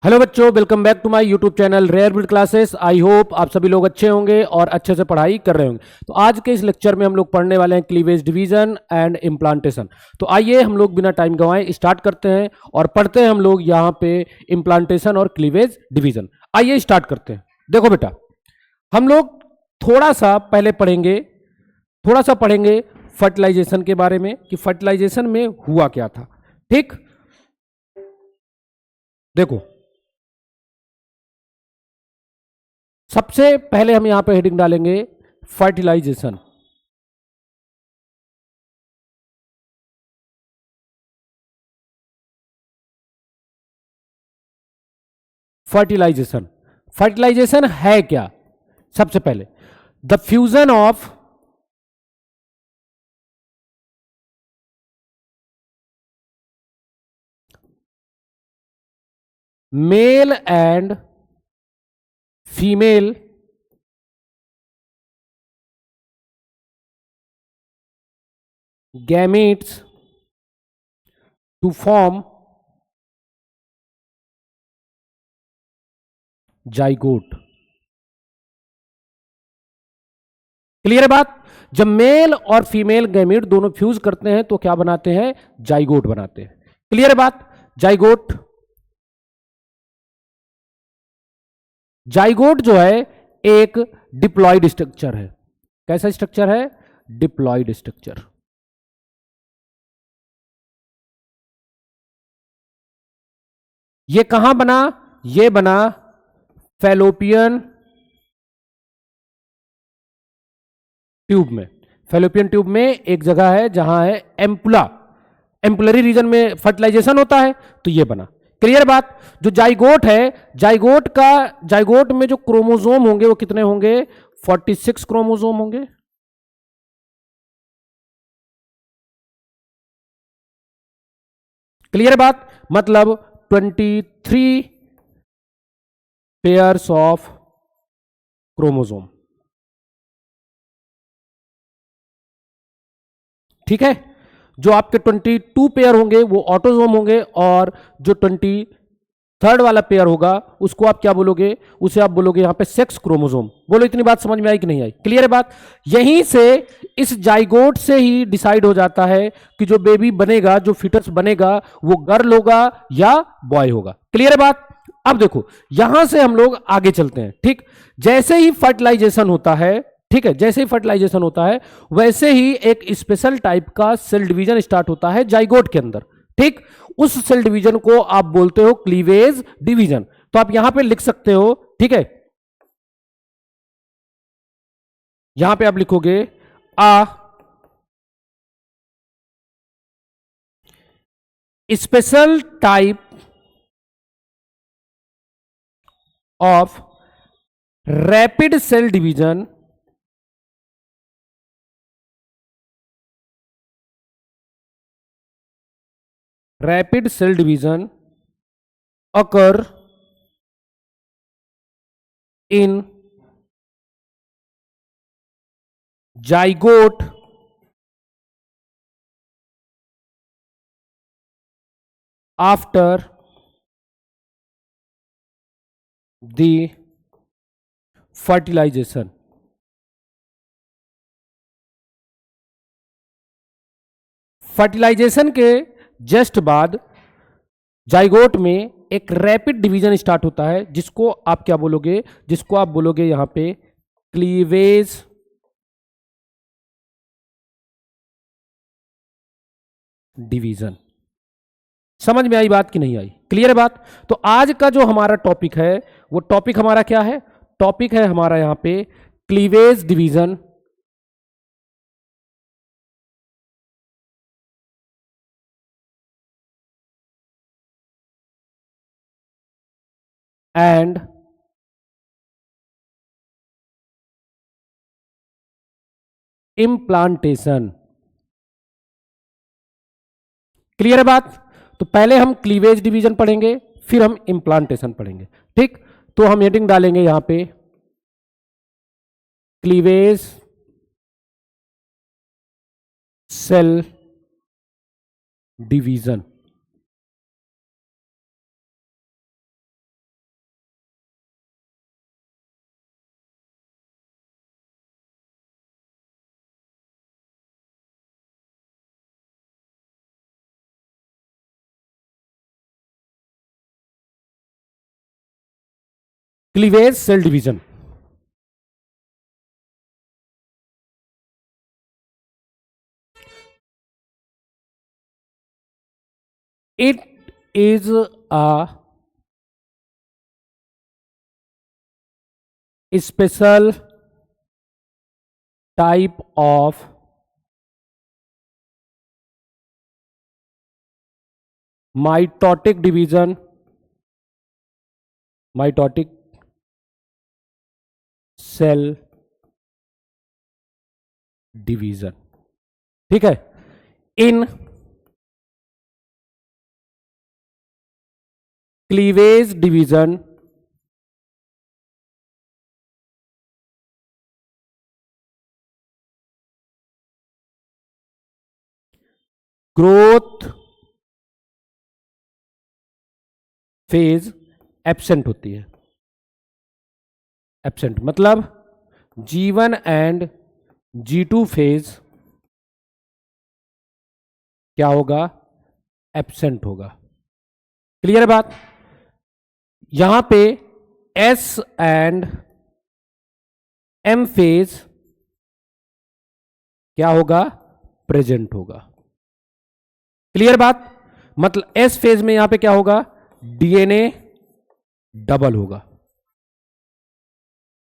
Hello बच्चों, welcome back to my YouTube channel rare build classes. I hope आप सभी लोग अच्छे होंगे और अच्छे से पढ़ाई कर रहे होंगे। तो आज के इस लेक्चर में हम लोग पढ़ने वाले हैं क्लीवेज डिवीजन एंड इम्प्लांटेशन। तो आइए हम लोग बिना टाइम गंवाए स्टार्ट करते हैं और पढ़ते हैं हम लोग यहाँ पे इम्प्लांटेशन और क्लीवेज डिवीजन। आइए स्टार्ट करते हैं। देखो बेटा, हम लोग थोड़ा सा पहले पढ़ेंगे, थोड़ा सा पढ़ेंगे फर्टिलाइजेशन के बारे में कि फर्टिलाइजेशन में हुआ क्या था। ठीक, देखो सबसे पहले हम यहां पे हेडिंग डालेंगे फर्टिलाइजेशन। फर्टिलाइजेशन फर्टिलाइजेशन है क्या? सबसे पहले the fusion of male and female gametes to form zygote. Clear है बात? जब मेल और फीमेल गैमेट दोनों फ्यूज करते हैं तो क्या बनाते हैं? जाइगोट बनाते हैं। क्लियर है बात? जाइगोट, जाइगोट जो है एक डिप्लॉयड स्ट्रक्चर है। कैसा स्ट्रक्चर है? Diploid structure. ये कहां बना? ये बना फैलोपियन ट्यूब में। फैलोपियन ट्यूब में एक जगह है जहां है एम्पुला, एम्पुलरी रीजन में फर्टिलाइजेशन होता है, तो ये बना। क्लियर बात? जो जाइगोट है, जाइगोट में जो क्रोमोसोम होंगे वो कितने होंगे? 46 क्रोमोसोम होंगे। क्लियर बात? मतलब 23 पेयर्स ऑफ क्रोमोसोम। ठीक है, जो आपके 22 पेयर होंगे वो ऑटोसोम होंगे और जो 23rd वाला पेयर होगा उसको आप क्या बोलोगे? उसे आप बोलोगे यहां पे सेक्स क्रोमोसोम। बोलो, इतनी बात समझ में आई कि नहीं आई? क्लियर है बात? यहीं से इस जाइगोट से ही डिसाइड हो जाता है कि जो बेबी बनेगा, जो फिटस बनेगा, वो गर्ल होगा या बॉय होगा। क्लियर है बात? अब देखो, यहां से हम लोग आगे चलते हैं। ठीक, जैसे ही फर्टिलाइजेशन होता है, ठीक है, जैसे ही फर्टिलाइजेशन होता है वैसे ही एक स्पेशल टाइप का सेल डिवीजन स्टार्ट होता है जाइगोट के अंदर। ठीक, उस सेल डिवीजन को आप बोलते हो क्लीवेज डिवीजन। तो आप यहां पे लिख सकते हो, ठीक है, यहां पे आप लिखोगे a special type of rapid cell division rapid cell division occur in zygote after the fertilization। Fertilisation के जस्ट बाद जाइगोट में एक रैपिड डिवीजन स्टार्ट होता है जिसको आप क्या बोलोगे? जिसको आप बोलोगे यहां पे क्लीवेज डिवीजन। समझ में आई बात कि नहीं आई? क्लियर है बात? तो आज का जो हमारा टॉपिक है वो टॉपिक हमारा क्या है? टॉपिक है हमारा यहां पे cleavage division and implantation. Clear है बात? तो पहले हम क्लीवेज डिवीजन पढ़ेंगे, फिर हम इम्प्लांटेशन पढ़ेंगे। ठीक, तो हम हेडिंग डालेंगे यहां पे cleavage cell division. Cleavage cell division. It is a special type of mitotic division, mitotic cell division। ठीक है। In cleavage division growth phase absent होती है। एब्सेंट मतलब G1 एंड G2 फेज क्या होगा? एब्सेंट होगा। क्लियर है बात? यहां पे S एंड M फेज क्या होगा? प्रेजेंट होगा। क्लियर बात? मतलब S फेज में यहां पे क्या होगा? DNA डबल होगा।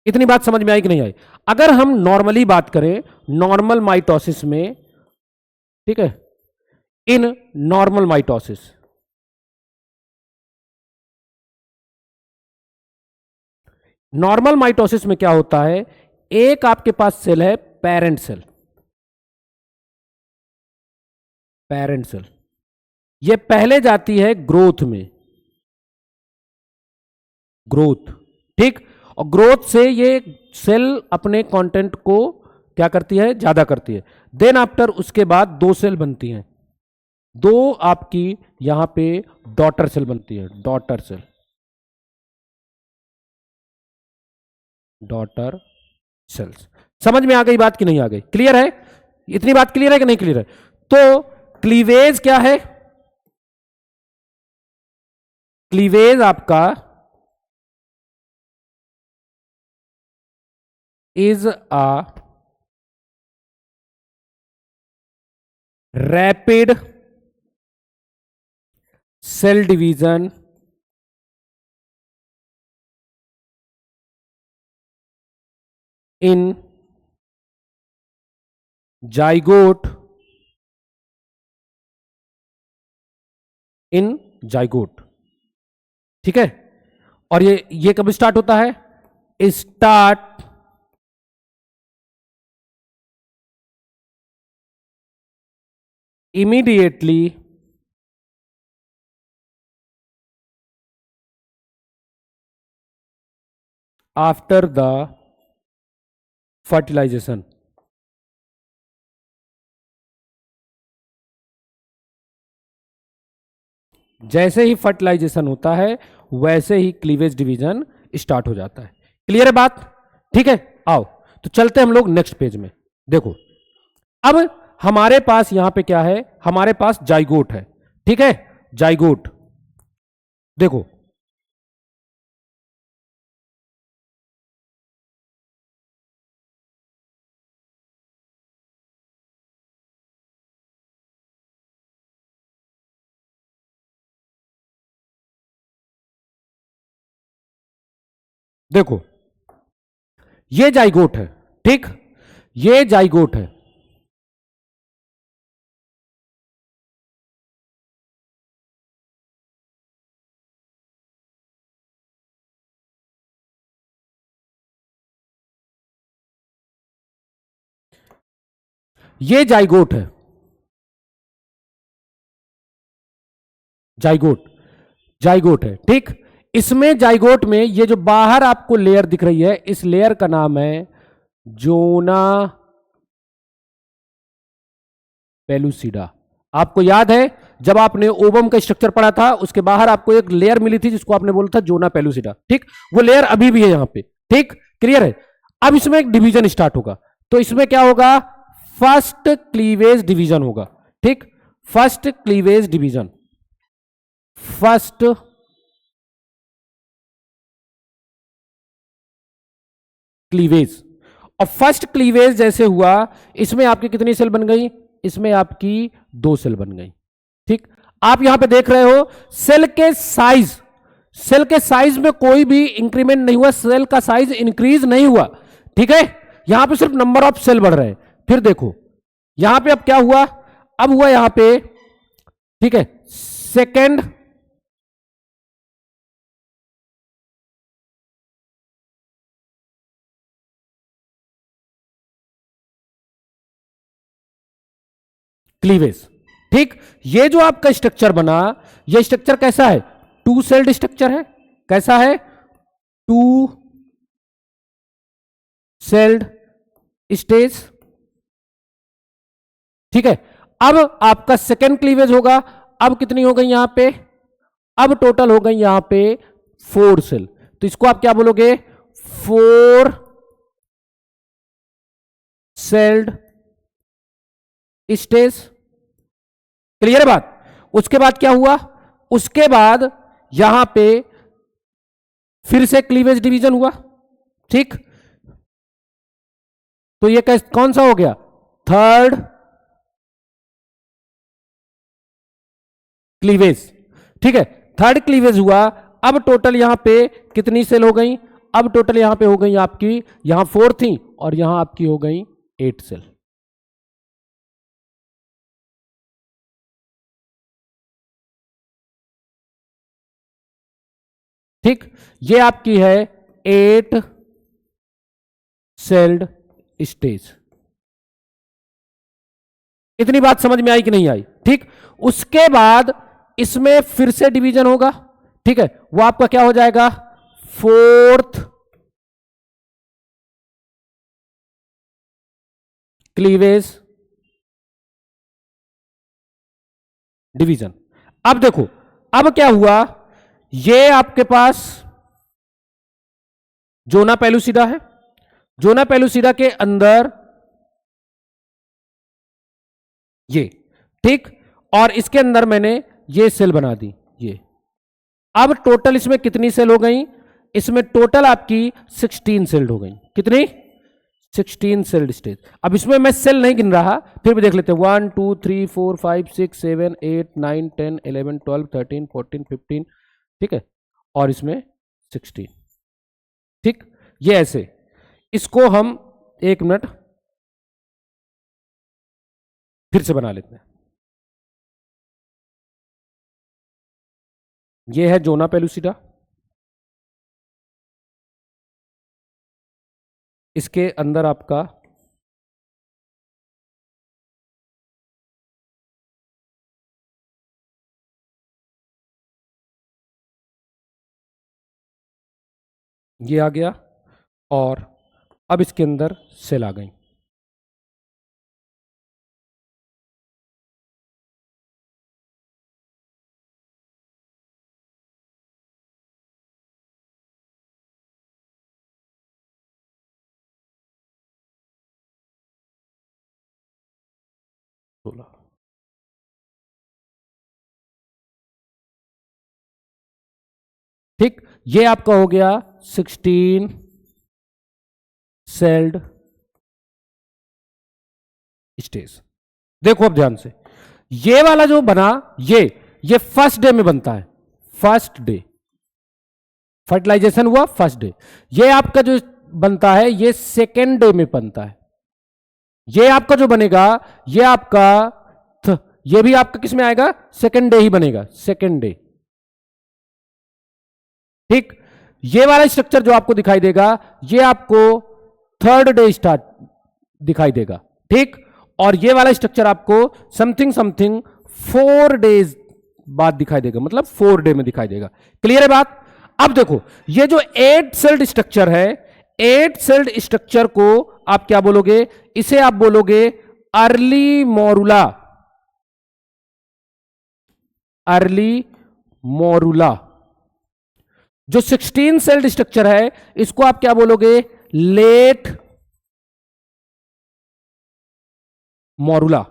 इतनी बात समझ में आई कि नहीं आई? अगर हम नॉर्मली बात करें, नॉर्मल माइटोसिस में, ठीक है, इन नॉर्मल माइटोसिस में क्या होता है? एक आपके पास सेल है पेरेंट सेल, पेरेंट सेल ये पहले जाती है ग्रोथ में, ग्रोथ, ठीक, और ग्रोथ से ये सेल अपने कंटेंट को क्या करती है? ज्यादा करती है। देन आफ्टर उसके बाद दो सेल बनती हैं, दो आपकी यहां पे डॉटर सेल बनती है, डॉटर सेल, डॉटर सेल्स। समझ में आ गई बात कि नहीं आ गई? क्लियर है? इतनी बात क्लियर है कि नहीं क्लियर है? तो क्लीवेज क्या है? क्लीवेज आपका is a rapid cell division in zygote, in zygote, ठीक है। और ये कब स्टार्ट होता है? Start immediately after the fertilisation. जैसे ही फर्टिलाइजेशन होता है वैसे ही क्लीवेज डिवीजन स्टार्ट हो जाता है। क्लियर है बात? ठीक है, आओ तो चलते हम लोग नेक्स्ट पेज में। देखो अब हमारे पास यहां पे क्या है? हमारे पास जाइगोट है, ठीक है, जाइगोट। देखो देखो ये जाइगोट है, ठीक, ये जाइगोट है। ये जाइगोट है, जाइगोट, जाइगोट है, ठीक। इसमें जाइगोट में ये जो बाहर आपको लेयर दिख रही है, इस लेयर का नाम है जोना पेलुसिडा। आपको याद है जब आपने ओवम का स्ट्रक्चर पढ़ा था, उसके बाहर आपको एक लेयर मिली थी जिसको आपने बोला था जोना पेलुसिडा, ठीक। वो लेयर अभी भी है यहां पे, ठीक, क्लियर है। अब इसमें एक डिवीजन स्टार्ट होगा, तो इसमें क्या होगा? फर्स्ट क्लीवेज डिवीजन होगा, ठीक, first cleavage division, first cleavage. और फर्स्ट क्लीवेज जैसे हुआ, इसमें आपकी कितनी सेल बन गई, इसमें आपकी 2 सेल बन गई। ठीक, आप यहां पे देख रहे हो सेल के साइज में कोई भी इंक्रीमेंट नहीं हुआ, सेल का साइज इंक्रीज नहीं हुआ। ठीक है, यहां पे सिर्फ नंबर ऑफ सेल बढ़ रहे हैं। फिर देखो यहां पे अब क्या हुआ, अब हुआ यहां पे, ठीक है, सेकेंड क्लीवेज। ठीक, ये जो आपका स्ट्रक्चर बना, ये स्ट्रक्चर कैसा है, 2 सेल्ड स्ट्रक्चर है। कैसा है, 2 सेल्ड स्टेज। ठीक है, अब आपका सेकेंड क्लीवेज होगा। अब कितनी हो गई यहां पे, अब टोटल हो गई यहां पे 4 सेल। तो इसको आप क्या बोलोगे, 4 सेल्ड स्टेज। क्लियर है बात। उसके बाद क्या हुआ, उसके बाद यहां पे फिर से क्लीवेज डिवीजन हुआ। ठीक, तो ये कौन सा हो गया, थर्ड क्लीवेज। ठीक है, थर्ड क्लीवेज हुआ। अब टोटल यहां पे कितनी सेल हो गई, अब टोटल यहां पे हो गई आपकी, यहां 4 थी और यहां आपकी हो गई 8 सेल। ठीक, ये आपकी है 8 सेल्ड स्टेज। इतनी बात समझ में आई कि नहीं आई। ठीक, उसके बाद इसमें फिर से डिवीजन होगा। ठीक है, वो आपका क्या हो जाएगा, 4th क्लीवेज डिवीजन। अब देखो, अब क्या हुआ, ये आपके पास जोना पेलुसिडा है। जोना पेलुसिडा के अंदर ये, ठीक, और इसके अंदर मैंने ये सेल बना दी ये। अब टोटल इसमें कितनी सेल हो गई, इसमें टोटल आपकी 16 सेल हो गई। कितनी, 16 सेल्ड स्टेज। अब इसमें मैं सेल नहीं गिन रहा, फिर भी देख लेते हैं, 1 2 3 4 5 6 7 8 9 10 11 12 13 14 15। ठीक है, और इसमें 16। ठीक, ये ऐसे, इसको हम 1 मिनट फिर से बना लेते हैं। ये है जोना पेलुसिडा, इसके अंदर आपका ये आ गया, और अब इसके अंदर सेल आ गई। ठीक, ये आपका हो गया 16 सेल्ड स्टेज। देखो अब ध्यान से, ये वाला जो बना, ये फर्स्ट डे में बनता है। फर्स्ट डे फर्टिलाइजेशन हुआ, फर्स्ट डे। ये आपका जो बनता है, ये सेकेंड डे में बनता है। ये आपका जो बनेगा, ये आपका ये भी आपका किस में आएगा, सेकेंड डे ही बनेगा, सेकेंड डे। ठीक, ये वाला स्ट्रक्चर जो आपको दिखाई देगा, ये आपको थर्ड डे स्टार्ट दिखाई देगा। ठीक, और ये वाला स्ट्रक्चर आपको समथिंग समथिंग 4 डेज बाद दिखाई देगा, मतलब 4 डे में दिखाई देगा। क्लियर है बात। अब देखो, ये जो 8 सेल्ड स्ट्रक्चर है, 8 सेल्ड स्ट्रक्चर को आप क्या बोलोगे, इसे आप बोलोगे अर्ली मोरुला। Early morula. जो 16 सेल्ड स्ट्रक्चर है, इसको आप क्या बोलोगे, लेट मोरुला।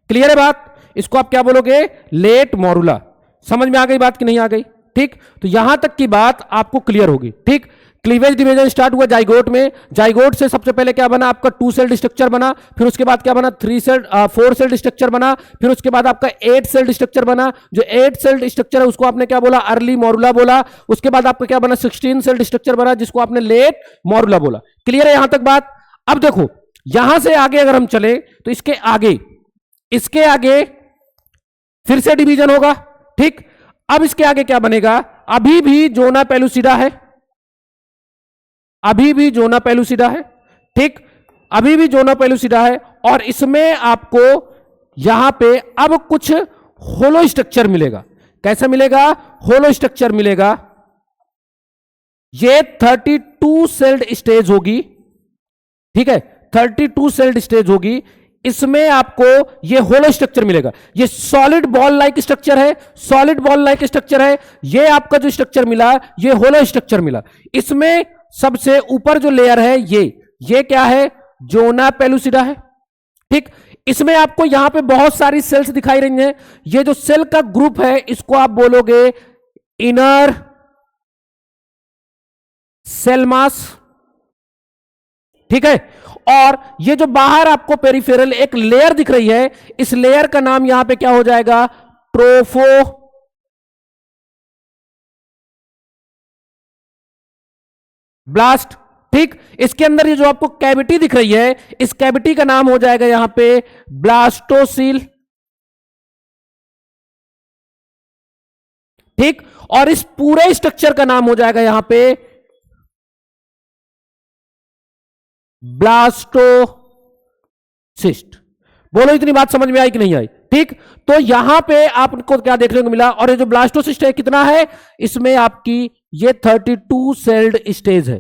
क्लियर है बात। इसको आप क्या बोलोगे, लेट मोरुला। समझ में आ गई बात कि नहीं आ गई। ठीक, तो यहां तक की बात आपको क्लियर होगी। ठीक, क्लीवेज डिवीजन स्टार्ट हुआ जाइगोट में, जाइगोट से सबसे पहले क्या बना आपका 2 सेल्ड स्ट्रक्चर बना, फिर उसके बाद क्या बना 4 सेल्ड स्ट्रक्चर बना, फिर उसके बाद आपका 8 सेल्ड स्ट्रक्चर बना। जो 8 सेल्ड स्ट्रक्चर है उसको आपने क्या बोला, अर्ली मॉरुला बोला। उसके बाद आपका क्या बना 16 सेल्ड स्ट्रक्चर बना, जिसको आपने लेट मॉरुला बोला। क्लियर है यहां तक बात? अब देखो यहां से आगे अगर हम चले तो इसके आगे फिर से डिवीजन होगा, ठीक। अब इसके आगे क्या बनेगा, अभी भी जोना पेलुसिडा है, अभी भी जोना पेलुसिडा है, ठीक, अभी भी जोना पेलुसिडा है। और इसमें आपको यहां पे अब कुछ होलो स्ट्रक्चर मिलेगा। कैसा मिलेगा? होलो स्ट्रक्चर मिलेगा। ये 32 सेल्ड स्टेज होगी, ठीक है, 32 सेल्ड स्टेज होगी। इसमें आपको ये होलो स्ट्रक्चर मिलेगा। ये सॉलिड बॉल लाइक स्ट्रक्चर है, सॉलिड बॉल लाइक स्ट्रक्चर है। ये आपका जो स्ट्रक्चर मिला ये होलो स्ट्रक्चर मिला। इसमें सबसे ऊपर जो लेयर है ये क्या है, जोना पेलुसिडा है, ठीक। इसमें आपको यहां पे बहुत सारी सेल्स दिखाई रही हैं। ये जो सेल का ग्रुप है इसको आप बोलोगे इनर सेल मास, ठीक है। और ये जो बाहर आपको पेरिफेरल एक लेयर दिख रही है, इस लेयर का नाम यहां पे क्या हो जाएगा, ट्रोफो ब्लास्ट, ठीक। इसके अंदर ये जो आपको कैविटी दिख रही है, इस कैविटी का नाम हो जाएगा यहां पे ब्लास्टोसील, ठीक। और इस पूरे स्ट्रक्चर का नाम हो जाएगा यहां पे ब्लास्टोसिस्ट। बोलो इतनी बात समझ में आई कि नहीं आई? ठीक। तो यहां पे आपको क्या देखने को मिला, और ये जो ब्लास्टोसिस्ट है कितना है, इसमें आपकी ये 32 सेल्ड स्टेज है।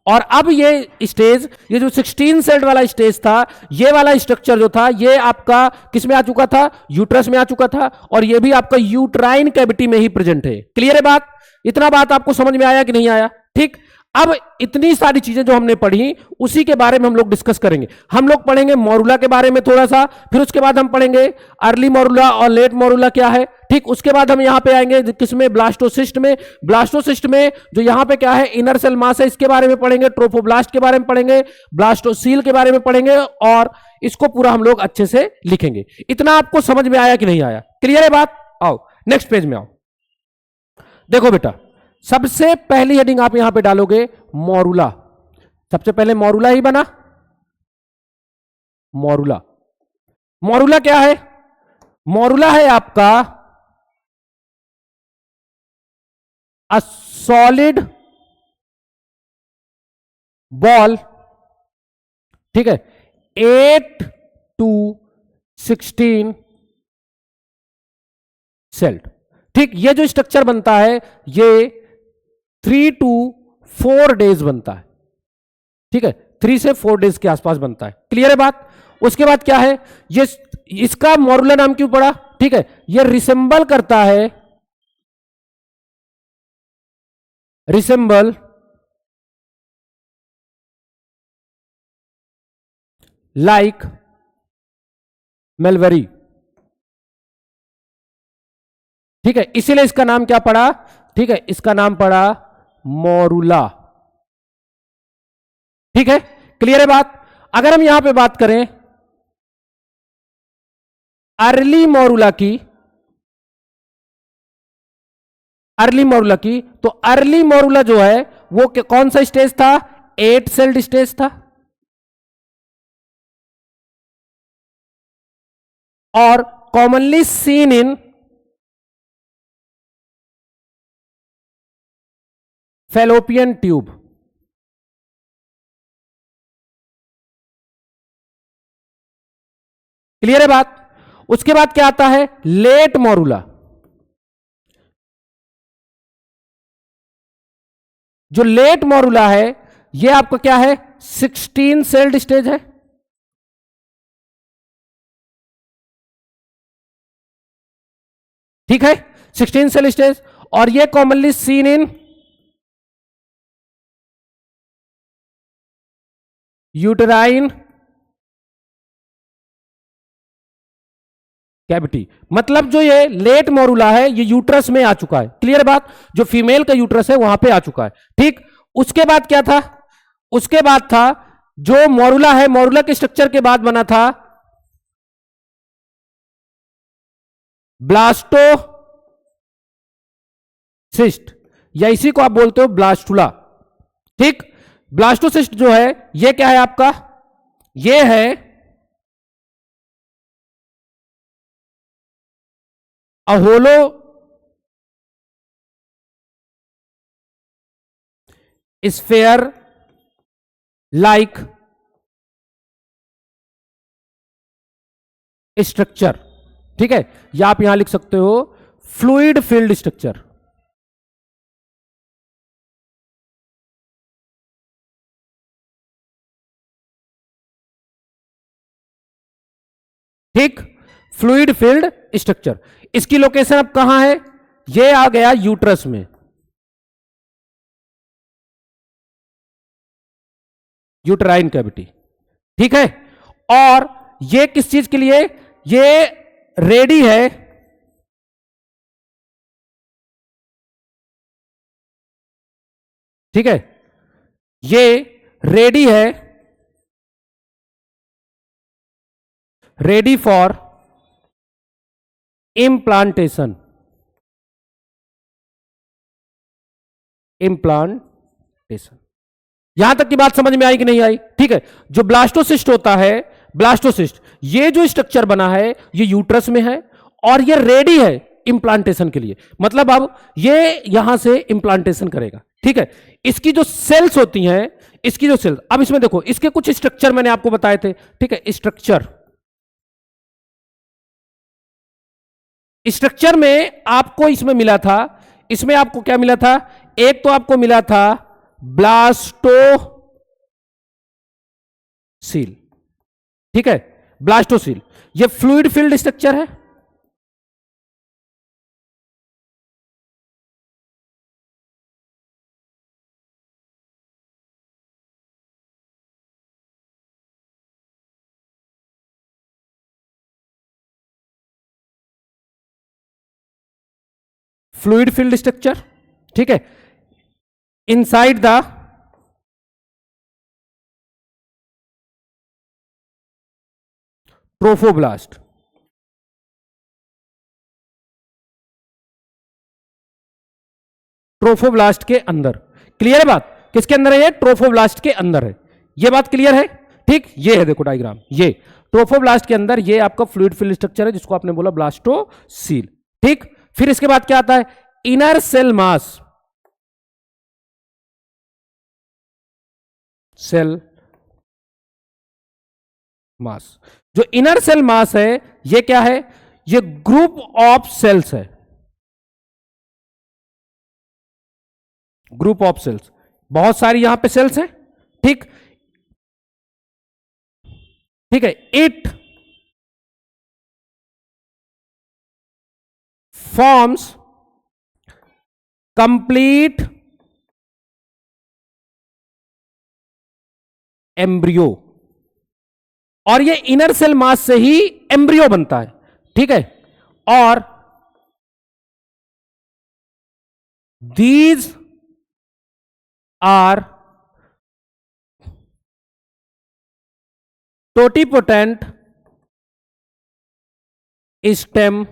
और अब ये स्टेज, ये जो 16 सेल्ड वाला स्टेज था, ये वाला स्ट्रक्चर जो था ये आपका किस में आ चुका था, यूट्रस में आ चुका था। और ये भी आपका यूट्राइन कैविटी में ही प्रेजेंट है। क्लियर है बात? इतना बात आपको समझ में आया कि नहीं आया? ठीक। अब इतनी सारी चीजें जो हमने पढ़ी उसी के बारे में हम लोग डिस्कस करेंगे। हम लोग पढ़ेंगे मॉरुला के बारे में थोड़ा सा, फिर उसके बाद हम पढ़ेंगे अर्ली मॉरुला और लेट मॉरुला क्या है, ठीक। उसके बाद हम यहां पे आएंगे किसमें, ब्लास्टोसिस्ट में। ब्लास्टोसिस्ट में जो यहां पे क्या है, इनर सेल मास है, इसके बारे में पढ़ेंगे। ट्रोफोब्लास्ट के बारे में पढ़ेंगे, ब्लास्टोसील के बारे में पढ़ेंगे, और इसको पूरा हम लोग अच्छे से लिखेंगे। इतना आपको समझ में आया कि नहीं आया? क्लियर है बात? आओ नेक्स्ट पेज में आओ। देखो बेटा, सबसे पहली हेडिंग आप यहां पे डालोगे मॉरुला। सबसे पहले मॉरुला ही बना। मॉरुला, मॉरुला क्या है? मॉरुला है आपका अ सॉलिड बॉल, ठीक है, 8 to 16 सेल्ड, ठीक। ये जो स्ट्रक्चर बनता है ये 3 to 4 डेज बनता है, ठीक है, 3 से 4 डेज के आसपास बनता है। क्लियर है बात? उसके बाद क्या है, ये इसका मॉरुला नाम क्यों पड़ा, ठीक है, ये रिसेंबल करता है, रिसेंबल लाइक मेलवेरी, ठीक है, इसीलिए इसका नाम क्या पड़ा, ठीक है, इसका नाम पड़ा मॉरुला, ठीक है। क्लियर है बात? अगर हम यहां पे बात करें अर्ली मॉरुला की, अर्ली मॉरुला की, तो अर्ली मॉरुला जो है वो कौन सा स्टेज था, 8 सेल्ड स्टेज था। और कॉमनली सीन इन फैलोपियन ट्यूब। क्लियर है बात? उसके बाद क्या आता है, लेट मॉरुला। जो लेट मॉरुला है ये आपका क्या है, 16 सेल्ड स्टेज है, ठीक है, 16 सेल स्टेज। और ये commonly seen in uterine cavity, मतलब जो ये लेट मोरुला है ये यूट्रस में आ चुका है। क्लियर बात, जो फीमेल का यूट्रस है वहां पे आ चुका है। ठीक, उसके बाद क्या था, उसके बाद था जो मोरुला है, मोरुला के स्ट्रक्चर के बाद बना था ब्लास्टोसिस्ट, या इसी को आप बोलते हो ब्लास्टुला। ठीक, ब्लास्टोसिस्ट जो है ये क्या है आपका, ये है अहोलो स्फेयर लाइक स्ट्रक्चर। ठीक है, या आप यहां लिख सकते हो फ्लूइड फील्ड स्ट्रक्चर। ठीक, फ्लूइड फील्ड स्ट्रक्चर, इसकी लोकेशन अब कहां है, ये आ गया यूट्रस में, यूट्राइन कैविटी। ठीक है, और ये किस चीज के लिए, ये रेडी है ठीक है, ये रेडी है, रेडी फॉर इम्प्लांटेशन, इम्प्लांटेशन। यहां तक की बात समझ में आई कि नहीं आई? ठीक है, जो ब्लास्टोसिस्ट होता है, ब्लास्टोसिस्ट, ये जो स्ट्रक्चर बना है ये यूट्रस में है और ये रेडी है इम्प्लांटेशन के लिए, मतलब अब ये यहां से इम्प्लांटेशन करेगा। ठीक है, इसकी जो सेल्स होती हैं, इसकी जो सेल्स, अब इसमें देखो इसके कुछ स्ट्रक्चर मैंने आपको बताए थे। ठीक है, स्ट्रक्चर, स्ट्रक्चर में आपको इसमें मिला था, इसमें आपको क्या मिला था, एक तो आपको मिला था ब्लास्टोसील। ठीक है, ब्लास्टोसील ये फ्लूइड फील्ड स्ट्रक्चर है, फ्लूइड फील्ड स्ट्रक्चर। ठीक है, इनसाइड द ट्रोफोब्लास्ट, ट्रोफोब्लास्ट के अंदर। क्लियर है बात, किसके अंदर है ये, ट्रोफोब्लास्ट के अंदर है, ये बात क्लियर है। ठीक, ये है देखो डायग्राम, ये ट्रोफोब्लास्ट के अंदर ये आपका फ्लूइड फील्ड स्ट्रक्चर है जिसको आपने बोला ब्लास्टोसील। ठीक, फिर इसके बाद क्या आता है, inner cell mass, cell mass, जो इनर सेल मास है ये क्या है, ये ग्रुप ऑफ सेल्स है, ग्रुप ऑफ सेल्स, बहुत सारी यहां पे सेल्स हैं। ठीक, ठीक है, इट फॉर्म्स कंप्लीट एम्ब्रियो, और ये इनर सेल मास से ही एम्ब्रियो बनता है। ठीक है, और these are totipotent stem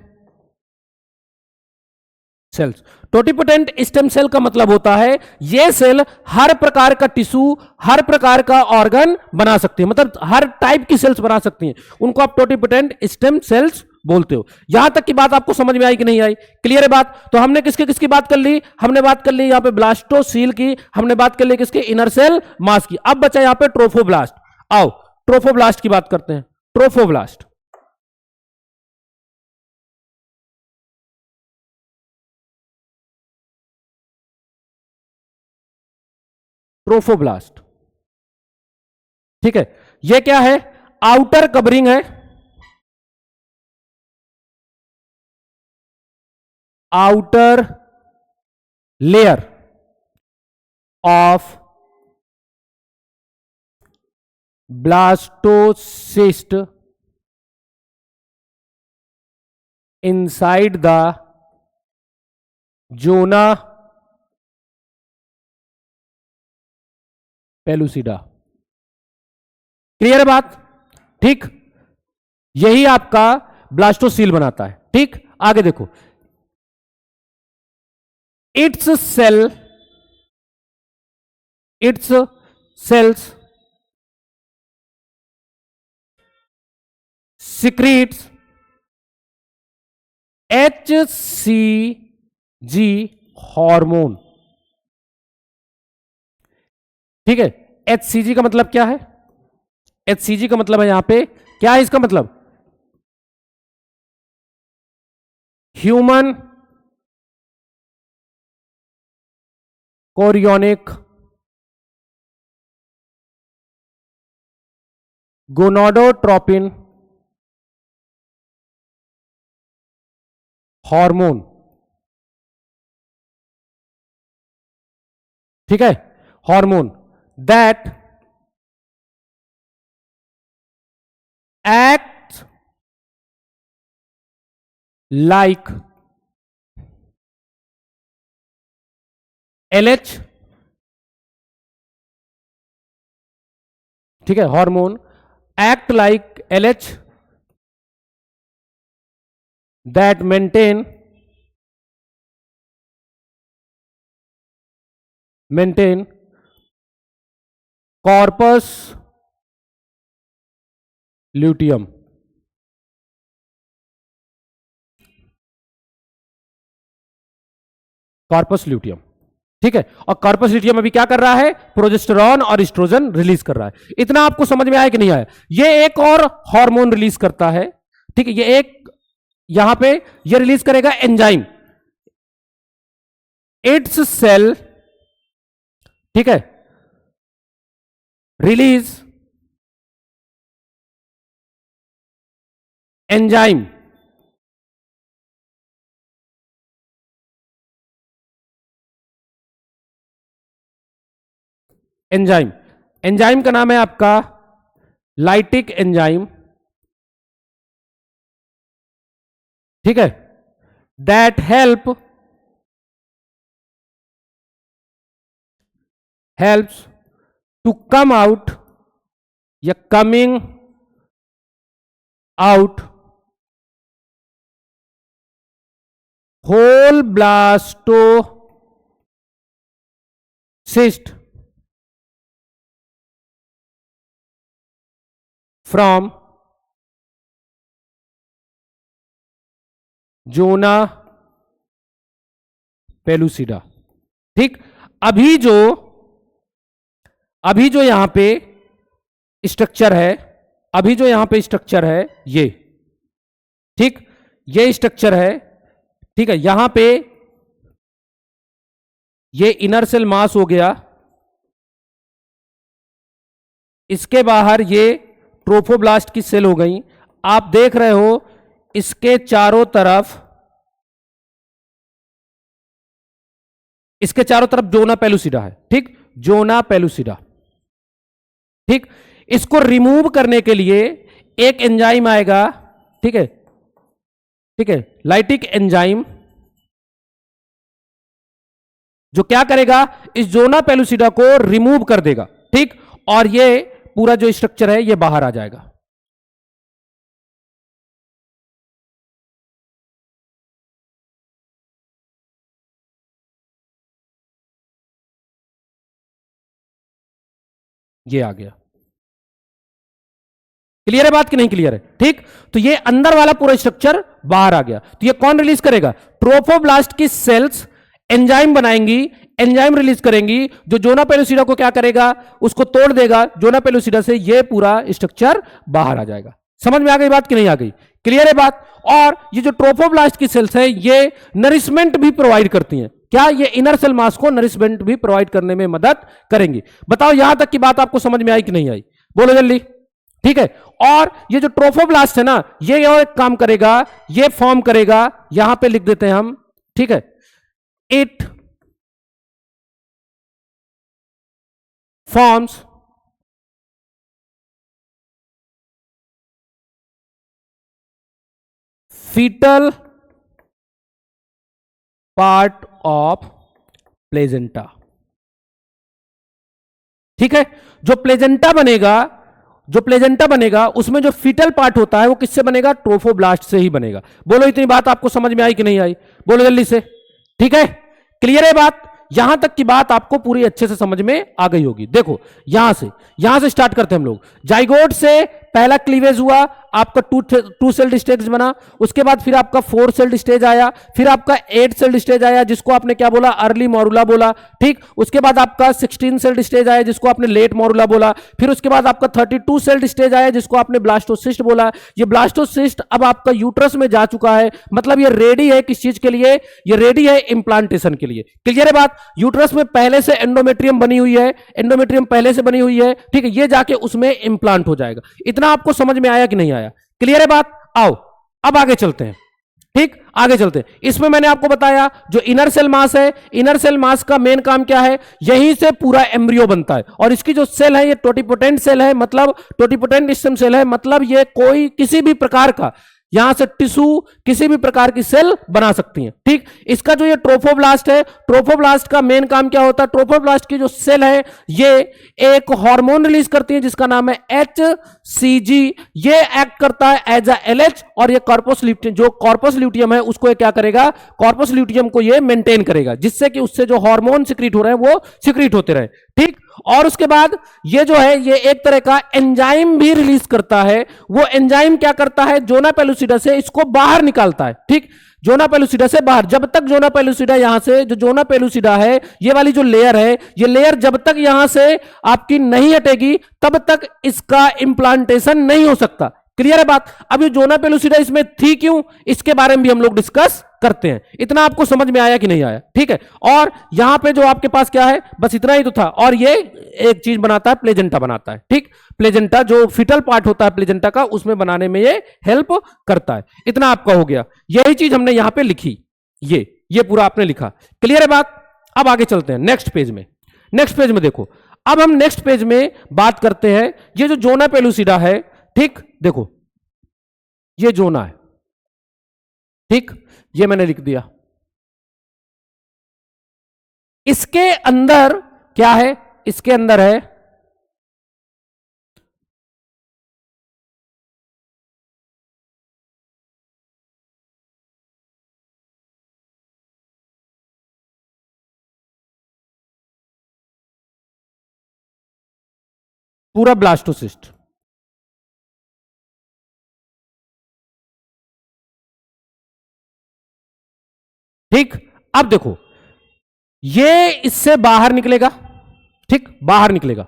cells. Totipotent stem cell का मतलब होता है ये सेल हर प्रकार का टिश्यू, हर प्रकार का ऑर्गन बना सकती है, मतलब हर टाइप की सेल्स बना सकती हैं, उनको आप टोटिपोटेंट स्टेम सेल्स बोलते हो। यहां तक की बात आपको समझ में आई कि नहीं आई? क्लियर है बात? तो हमने किसकी किसकी बात कर ली, हमने बात कर ली यहां पे ब्लास्टोसील की, हमने बात कर ली किसके, इनर सेल मास की। अब बचा यहां पे ट्रोफोब्लास्ट। आओ ट्रोफोब्लास्ट की बात करते हैं। ट्रोफोब्लास्ट, ट्रोफोब्लास्ट, ठीक है, ये क्या है, आउटर कवरिंग है, outer layer of blastocyst inside the zona pellucida। Clear है बात? ठीक, यही आपका ब्लास्टोसील बनाता है। ठीक, आगे देखो, its cells secretes HCG hormone. ठीक है, HCG का मतलब क्या है? HCG का मतलब है यहां पे क्या है? इसका मतलब ह्यूमन कोरियोनिक गोनाडोट्रोपिन हार्मोन। ठीक है, hormone that act like LH। ठीक है, hormone act like LH that maintain corpus luteum. Corpus luteum. ठीक है, और कॉर्पस ल्यूटियम अभी क्या कर रहा है? प्रोजेस्टेरॉन और एस्ट्रोजन रिलीज कर रहा है। इतना आपको समझ में आया कि नहीं आया? ये एक और हार्मोन रिलीज करता है। ठीक है, ये एक यहां पे ये रिलीज करेगा एंजाइम, इट्स सेल। ठीक है, रिलीज एंजाइम एंजाइम एंजाइम का नाम है आपका लाइटिक एंजाइम। ठीक है, that helps to come out या coming out whole blastocyst from zona pellucida. ठीक, अभी जो यहां पे स्ट्रक्चर है, अभी जो यहां पे स्ट्रक्चर है ये, ठीक, ये स्ट्रक्चर है। ठीक है, यहां पे ये इनर सेल मास हो गया, इसके बाहर ये ट्रोफोब्लास्ट की सेल हो गई। आप देख रहे हो इसके चारों तरफ जोना पेलुसिडा है। ठीक, जोना पेलुसिडा। ठीक, इसको रिमूव करने के लिए एक एंजाइम आएगा। ठीक है, ठीक है, लाइटिक एंजाइम, जो क्या करेगा? इस जोना पेलुसिडा को रिमूव कर देगा। ठीक, और ये पूरा जो स्ट्रक्चर है ये बाहर आ जाएगा। ये आ गया। क्लियर है बात कि नहीं क्लियर है? ठीक, तो ये अंदर वाला पूरा स्ट्रक्चर बाहर आ गया। तो ये कौन रिलीज करेगा? ट्रोफोब्लास्ट की सेल्स एंजाइम बनाएंगी, एंजाइम रिलीज करेंगी, जो जोना पेलुसिडा को क्या करेगा? उसको तोड़ देगा। जोना पेलुसिडा से ये पूरा स्ट्रक्चर बाहर आ जाएगा। समझ में आ गई बात कि नहीं आ गई? क्लियर है बात? और ये जो ट्रोफोब्लास्ट की सेल्स है ये नरिशमेंट भी प्रोवाइड करती हैं। क्या? ये इनर सेल मास को नरिशमेंट भी प्रोवाइड करने में मदद करेंगी। बताओ यहां तक की बात आपको समझ में आई कि नहीं आई? बोलो जल्दी। ठीक है, और ये जो ट्रोफोब्लास्ट है ना, ये और एक काम करेगा, ये फॉर्म करेगा, यहां पे लिख देते हैं हम। ठीक है, it forms fetal part of placenta. ठीक है, जो प्लेजेंटा बनेगा उसमें जो फीटल पार्ट होता है वो किससे बनेगा? ट्रोफोब्लास्ट से ही बनेगा। बोलो इतनी बात आपको समझ में आई कि नहीं आई? बोलो जल्दी से। ठीक है, क्लियर है बात? यहां तक की बात आपको पूरी अच्छे से समझ में आ गई होगी। देखो यहां से स्टार्ट करते हैं हम लोग। जाइगोट से पहला क्लीवेज हुआ, आपका टू सेल्ड स्टेज बना, उसके बाद फिर आपका 4 सेल्ड स्टेज आया, फिर आपका 8 सेल्ड स्टेज आया जिसको आपने क्या बोला? अर्ली मॉरुला बोला। ठीक, उसके बाद आपका 16 सेल्ड स्टेज आया जिसको आपने लेट मॉरुला बोला। फिर उसके बाद आपका 32 सेल्ड स्टेज आया जिसको आपने ब्लास्टोसिस्ट बोला। ये ब्लास्टोसिस्ट अब आपका यूट्रस में जा चुका है, मतलब ये रेडी है किस चीज के लिए? ये रेडी है इंप्लांटेशन के लिए। क्लियर है बात? यूट्रस में पहले से एंडोमेट्रियम बनी हुई है, एंडोमेट्रियम पहले से बनी हुई है। ठीक है, ये जाके उसमें इंप्लांट हो जाएगा। इतना आपको समझ में आया कि नहीं आया? क्लियर है बात? आओ अब आगे चलते हैं। ठीक, आगे चलते हैं। इसमें मैंने आपको बताया जो इनर सेल मास है, इनर सेल मास का मेन काम क्या है? यहीं से पूरा एम्ब्रियो बनता है, और इसकी जो सेल है ये टोटिपोटेंट सेल है, मतलब टोटिपोटेंट स्टेम सेल है, मतलब ये कोई किसी भी प्रकार का यहां से टिश्यू किसी भी प्रकार की सेल बना सकती है। ठीक, इसका जो ये ट्रोफोब्लास्ट है, ट्रोफोब्लास्ट का मेन काम क्या होता है? ट्रोफोब्लास्ट की जो सेल है ये एक हार्मोन रिलीज करती है जिसका नाम है HCG। ये एक्ट करता है एज अ LH, और ये कॉर्पस ल्यूटियम, जो कॉर्पस ल्यूटियम है उसको ये क्या करेगा? कॉर्पस ल्यूटियम को ये मेंटेन करेगा, जिससे कि उससे जो हार्मोन सिक्रीट हो रहे हैं वो सिक्रीट होते रहे। ठीक, और उसके बाद ये जो है ये एक तरह का एंजाइम भी रिलीज करता है। वो एंजाइम क्या करता है? जोना पेलुसिडा से इसको बाहर निकालता है। ठीक, जोना पेलुसिडा से बाहर। जब तक जोना पेलुसिडा यहां से, जो जोना पेलुसिडा है ये वाली जो लेयर है, ये लेयर जब तक यहां से आपकी नहीं हटेगी तब तक इसका इंप्लांटेशन नहीं हो सकता। क्लियर है बात? अब ये जोना पेलुसिडा इसमें थी क्यों, इसके बारे में भी हम लोग डिस्कस करते हैं। इतना आपको समझ में आया कि नहीं आया? ठीक है, और यहां पे जो आपके पास क्या है, बस इतना ही तो था। और ये एक चीज बनाता है, प्लेजेंटा बनाता है। ठीक, प्लेजेंटा जो फिटल पार्ट होता है प्लेजेंटा का, उसमें बनाने में ये हेल्प करता है। इतना आपका हो गया। यही चीज हमने यहां पे लिखी, ये पूरा आपने लिखा। क्लियर है बात? अब आगे चलते हैं नेक्स्ट पेज में। नेक्स्ट पेज में देखो, अब हम नेक्स्ट पेज में बात करते हैं ये जो जोना पेलुसिडा है। ठीक, देखो ये जोना है। ठीक, ये मैंने लिख दिया। इसके अंदर क्या है? इसके अंदर है पूरा ब्लास्टोसिस्ट। ठीक, अब देखो ये इससे बाहर निकलेगा। ठीक, बाहर निकलेगा।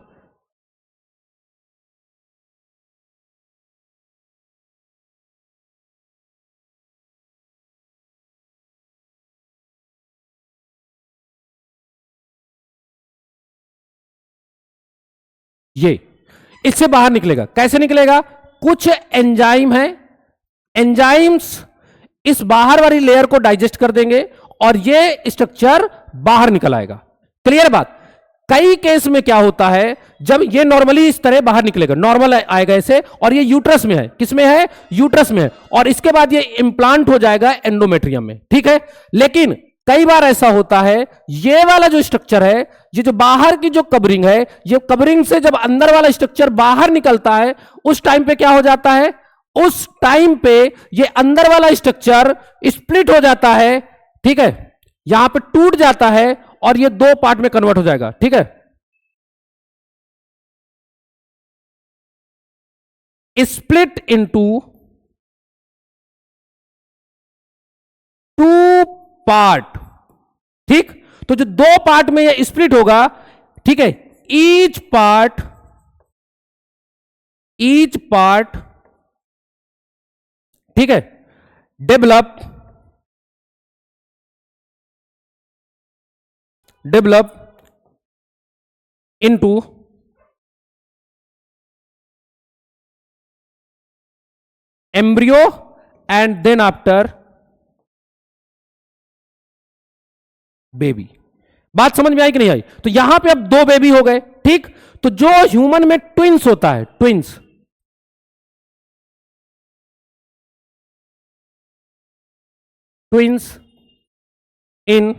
ये इससे बाहर निकलेगा। कैसे निकलेगा? कुछ एंजाइम है, एंजाइम्स इस बाहर वाली लेयर को डाइजेस्ट कर देंगे और ये स्ट्रक्चर बाहर निकल आएगा। क्लियर बात? कई केस में क्या होता है, जब ये नॉर्मली इस तरह बाहर निकलेगा, नॉर्मल आएगा ऐसे, और ये यूट्रस में है। किसमें है? यूट्रस में है। और इसके बाद ये इंप्लांट हो जाएगा एंडोमेट्रियम में। ठीक है, लेकिन कई बार ऐसा होता है ये वाला जो स्ट्रक्चर है, ये जो बाहर की जो कवरिंग है, ये कवरिंग से जब अंदर वाला स्ट्रक्चर बाहर निकलता है उस टाइम पे क्या हो जाता है? उस टाइम पे ये अंदर वाला स्ट्रक्चर स्प्लिट हो जाता है। ठीक है, यहां पे टूट जाता है और ये 2 पार्ट में कन्वर्ट हो जाएगा। ठीक है, स्प्लिट इनटू 2 पार्ट। ठीक, तो जो 2 पार्ट में ये स्प्लिट होगा, ठीक है, ईच पार्ट ठीक है develop into embryo and then after baby. बात समझ में आई कि नहीं आई? तो यहां पे अब 2 बेबी हो गए। ठीक, तो जो ह्यूमन में ट्विंस होता है, ट्विंस इन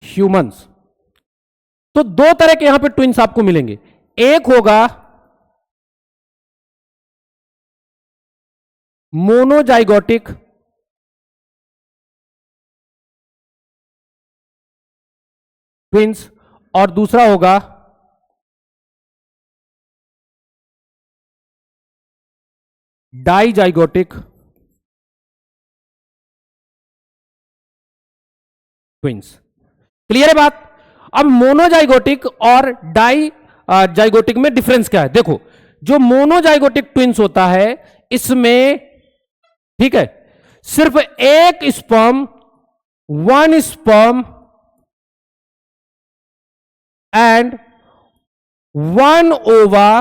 ह्यूमंस। तो दो तरह के यहां पे ट्विंस आपको मिलेंगे। एक होगा मोनोजाइगोटिक ट्विंस और दूसरा होगा डाइजाइगोटिक ट्विंस। क्लियर है बात? अब मोनोजाइगोटिक और डाई जाइगोटिक में डिफरेंस क्या है? देखो, जो मोनोजाइगोटिक ट्विंस होता है इसमें, ठीक है, सिर्फ एक sperm, one sperm and one ओवा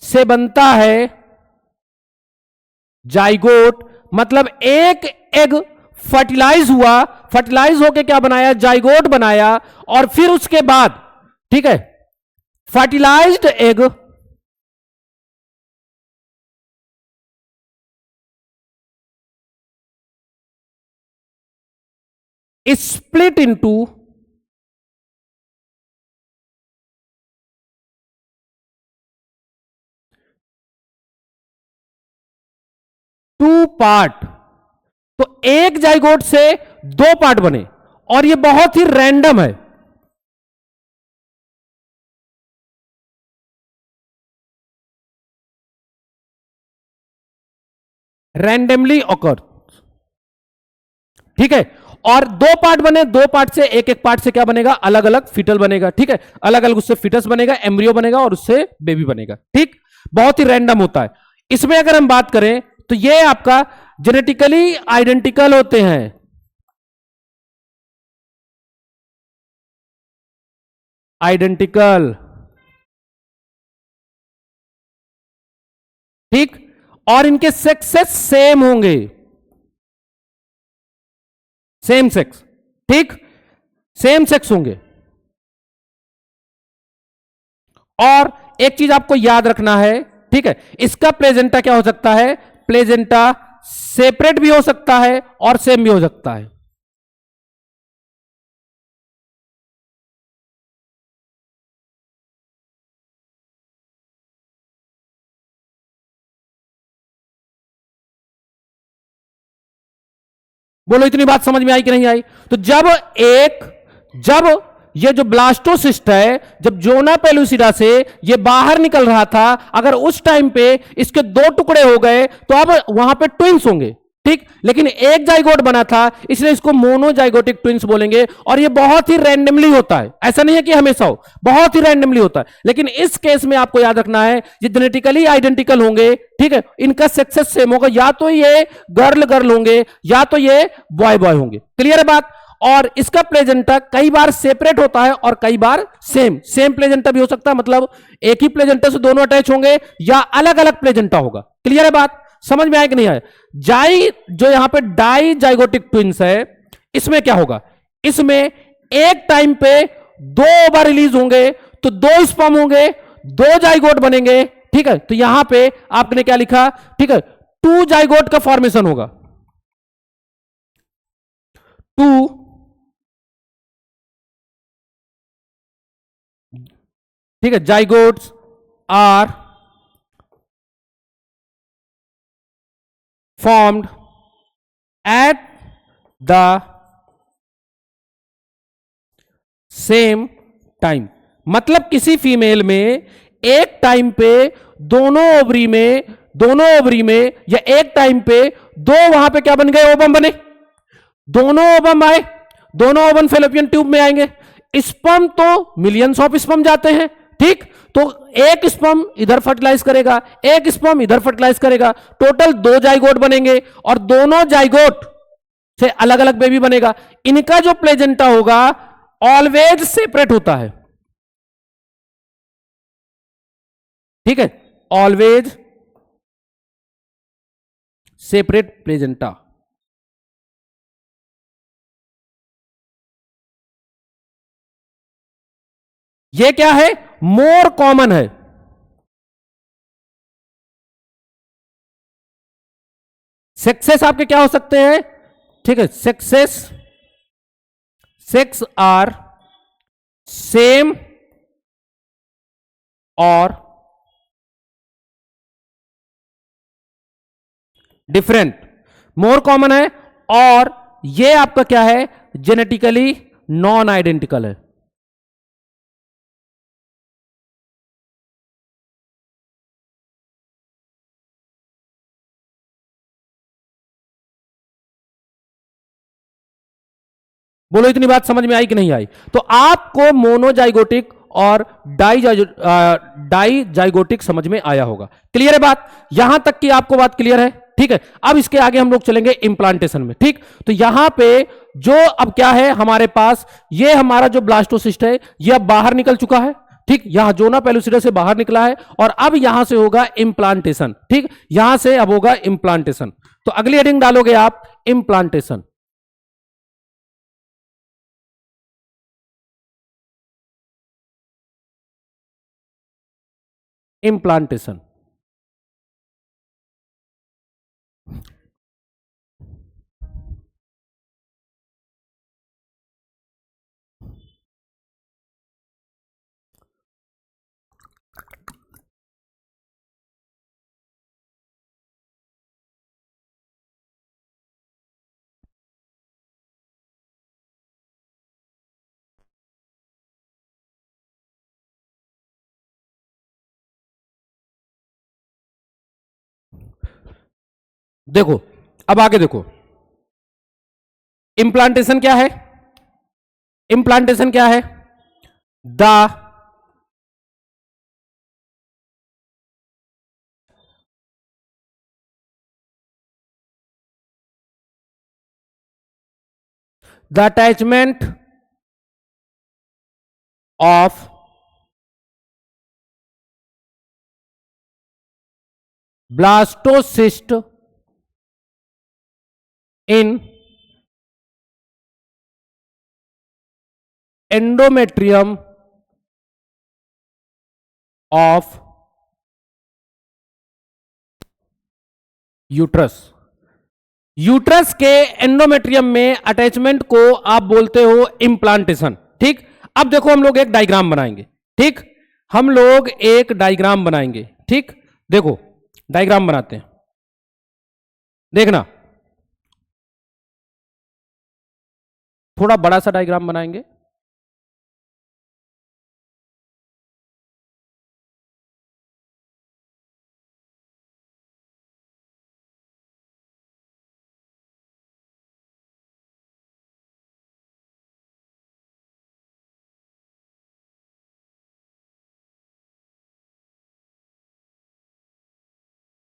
से बनता है जाइगोट। मतलब एक एग फर्टिलाइज हुआ, फर्टिलाइज होके क्या बनाया? जाइगोट बनाया। और फिर उसके बाद, ठीक है, fertilised egg split into two part. तो एक जाइगोट से दो पार्ट बने और ये बहुत ही रैंडम है। रैंडमली ऑकर, ठीक है। और दो पार्ट बने, दो पार्ट से एक एक पार्ट से क्या बनेगा? अलग अलग फिटल बनेगा, ठीक है। अलग अलग उससे फिटस बनेगा, एम्ब्रियो बनेगा और उससे बेबी बनेगा, ठीक। बहुत ही रैंडम होता है। इसमें अगर हम बात करें तो ये आपका जेनेटिकली आइडेंटिकल होते हैं। आइडेंटिकल, ठीक। और इनके सेक्सेस सेम होंगे, सेम सेक्स, ठीक, सेम सेक्स होंगे। और एक चीज आपको याद रखना है, ठीक है, इसका प्लेजेंटा क्या हो सकता है? प्लेजेंटा सेपरेट भी हो सकता है और सेम भी हो सकता है। बोलो इतनी बात समझ में आई कि नहीं आई? तो जब ये जो ब्लास्टोसिस्ट है, जब जोना पेलुसिडा से ये बाहर निकल रहा था, अगर उस टाइम पे इसके दो टुकड़े हो गए तो अब वहां पे ट्विंस होंगे, ठीक। लेकिन एक जाइगोट बना था इसलिए इसको मोनोजाइगोटिक ट्विंस बोलेंगे। और ये बहुत ही रैंडमली होता है, ऐसा नहीं है कि हमेशा हो, बहुत ही रैंडमली होता है। लेकिन इस केस में आपको याद रखना है ये जेनेटिकली आइडेंटिकल होंगे, ठीक है। इनका सक्सेस सेम होगा, या तो ये गर्ल गर्ल होंगे या तो ये बॉय बॉय होंगे। क्लियर है बात? और इसका प्लेजेंटा कई बार सेपरेट होता है और कई बार सेम सेम प्लेजेंटा भी हो सकता है। मतलब एक ही प्लेजेंटा से दोनों अटैच होंगे या अलग अलग प्लेजेंटा होगा। क्लियर है बात? समझ में आया कि नहीं आया? जो यहां पे डाई जाइगोटिक ट्विंस है, इसमें क्या होगा? इसमें एक टाइम पे दो ओवा रिलीज होंगे, तो दो स्पर्म होंगे, दो जाइगोट बनेंगे, ठीक है। तो यहां पे आपने क्या लिखा? ठीक है, टू जाइगोट का फॉर्मेशन होगा, टू, ठीक है, zygotes are formed at the same time. मतलब किसी फीमेल में एक टाइम पे दोनों ओवरी में या एक टाइम पे दो वहां पे क्या बन गए? ओवम बने। दोनों ओवम आए, दोनों ओवम फेलोपियन ट्यूब में आएंगे। स्पर्म तो मिलियंस ऑफ स्पर्म जाते हैं, ठीक। तो एक स्पर्म इधर फर्टिलाइज करेगा, एक स्पर्म इधर फर्टिलाइज करेगा, टोटल दो जाइगोट बनेंगे और दोनों जाइगोट से अलग अलग बेबी बनेगा। इनका जो प्लेजेंटा होगा ऑलवेज सेपरेट होता है, ठीक है, ऑलवेज सेपरेट प्लेजेंटा। ये क्या है? मोर कॉमन है, सेक्सेस आपके क्या हो सकते हैं, ठीक है, सेक्स आर सेम और डिफरेंट, मोर कॉमन है, और ये आपका क्या है, जेनेटिकली नॉन आइडेंटिकल है। बोलो इतनी बात समझ में आई कि नहीं आई? तो आपको मोनोजाइगोटिक और डाइजाइगोटिक समझ में आया होगा। क्लियर है बात? यहां तक की आपको बात क्लियर है, ठीक है। अब इसके आगे हम लोग चलेंगे इम्प्लांटेशन में, ठीक। तो यहां पे जो अब क्या है हमारे पास, ये हमारा जो ब्लास्टोसिस्ट है ये अब बाहर निकल चुका है, ठीक। यहां जोना पेलुसिडा से बाहर निकला है और अब यहां से होगा इम्प्लांटेशन, ठीक। यहां से अब होगा इम्प्लांटेशन। तो अगली हेडिंग डालोगे आप इम्प्लांटेशन। इम्प्लांटेशन, देखो अब आगे देखो, इम्प्लांटेशन क्या है, इम्प्लांटेशन क्या है, the attachment of blastocyst in endometrium of uterus. Uterus के एंडोमेट्रियम में अटैचमेंट को आप बोलते हो इम्प्लांटेशन, ठीक। अब देखो हम लोग एक डायग्राम बनाएंगे, ठीक। हम लोग एक डायग्राम बनाएंगे, ठीक। देखो डायग्राम बनाते हैं, देखना थोड़ा बड़ा सा डायग्राम बनाएंगे।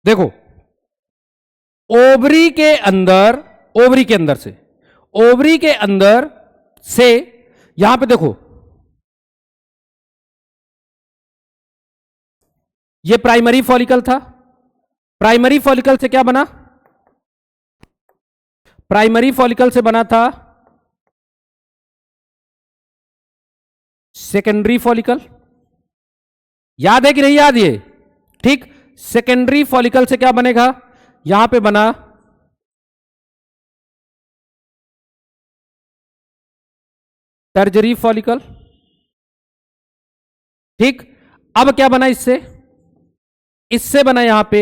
देखो ओवरी के अंदर, ओवरी के अंदर से, ओवरी के अंदर से यहां पे देखो ये प्राइमरी फॉलिकल था, प्राइमरी फॉलिकल से क्या बना, प्राइमरी फॉलिकल से बना था सेकेंडरी फॉलिकल। याद है कि नहीं याद ये, ठीक। सेकेंडरी फॉलिकल से क्या बनेगा, यहां पे बना टर्जरी फॉलिकल, ठीक। अब क्या बना इससे, इससे बना यहां पे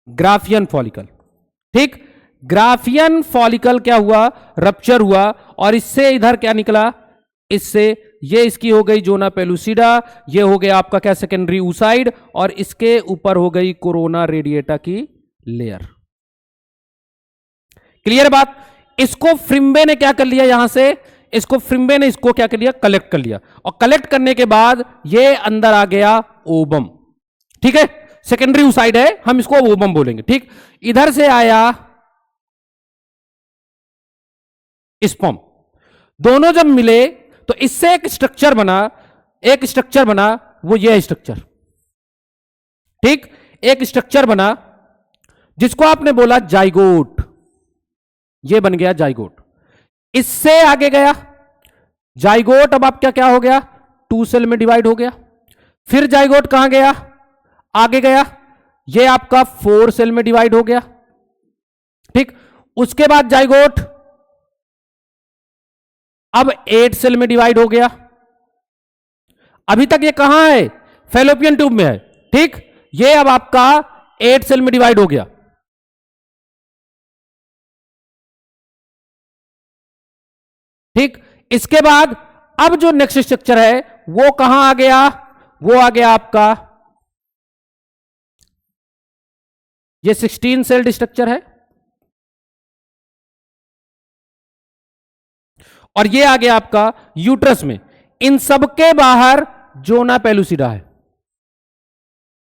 ग्राफियन फॉलिकल, ठीक। ग्राफियन फॉलिकल क्या हुआ, रप्चर हुआ और इससे इधर क्या निकला, इससे ये इसकी हो गई जोना पेलुसिडा, ये हो गया आपका क्या सेकेंडरी ऊसाइड और इसके ऊपर हो गई कोरोना रेडिएटा की लेयर। क्लियर बात? इसको फ्रिम्बे ने क्या कर लिया, यहां से इसको फ्रिम्बे ने इसको क्या कर लिया, कलेक्ट कर लिया और कलेक्ट करने के बाद ये अंदर आ गया ओबम, ठीक है। सेकेंडरी ऊसाइड है, हम इसको ओबम बोलेंगे, ठीक। इधर से आया स्पर्म, दोनों जब मिले तो इससे एक स्ट्रक्चर बना, एक स्ट्रक्चर बना, वो ये स्ट्रक्चर, ठीक। एक स्ट्रक्चर बना जिसको आपने बोला जाइगोट, ये बन गया जाइगोट। इससे आगे गया जाइगोट, अब आपका क्या हो गया, 2 सेल में डिवाइड हो गया। फिर जाइगोट कहां गया, आगे गया, ये आपका 4 सेल में डिवाइड हो गया, ठीक। उसके बाद जाइगोट अब 8 सेल में डिवाइड हो गया। अभी तक ये कहां है? फैलोपियन ट्यूब में है, ठीक। ये अब आपका 8 सेल में डिवाइड हो गया, ठीक। इसके बाद अब जो नेक्स्ट स्ट्रक्चर है वो कहां आ गया? वो आ गया आपका, ये 16 सेल्ड स्ट्रक्चर है, और ये आ गया आपका यूट्रस में। इन सबके बाहर जोना पेलुसिडा है,